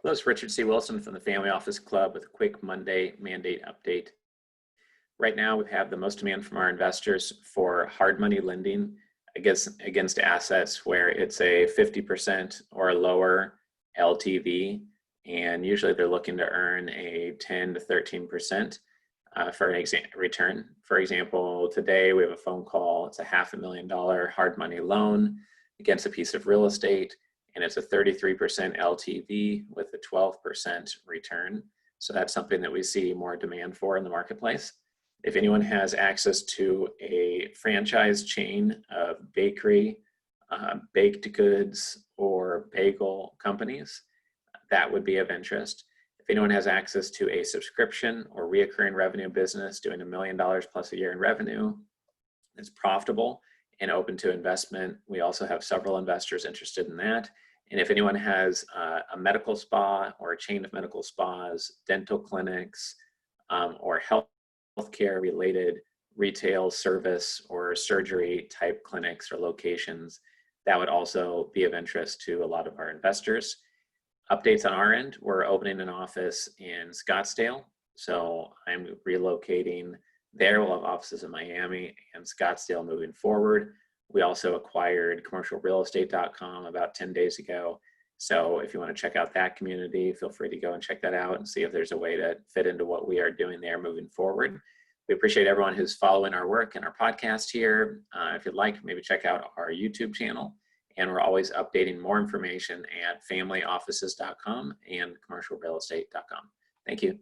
Hello, it's Richard C. Wilson from the Family Office Club with a quick Monday mandate update. Right now, we have the most demand from our investors for hard money lending against assets where it's a 50% or lower LTV, and usually they're looking to earn a 10 to 13% for an return. For example, today we have a phone call. It's a $500,000 hard money loan against a piece of real estate, and it's a 33% LTV with a 12% return. So that's something that we see more demand for in the marketplace. If anyone has access to a franchise chain of bakery, baked goods, or bagel companies, that would be of interest. If anyone has access to a subscription or reoccurring revenue business doing $1 million plus a year in revenue, it's profitable and open to investment, we also have several investors interested in that. And if anyone has a medical spa or a chain of medical spas, dental clinics, or healthcare related retail service or surgery type clinics or locations, that would also be of interest to a lot of our investors. Updates on our end, we're opening an office in Scottsdale. So I'm relocating there. We'll have offices in Miami and Scottsdale moving forward. We also acquired commercialrealestate.com about 10 days ago. So if you want to check out that community, feel free to go and check that out and see if there's a way to fit into what we are doing there moving forward. We appreciate everyone who's following our work and our podcast here. If you'd like, maybe check out our YouTube channel. And we're always updating more information at familyoffices.com and commercialrealestate.com. Thank you.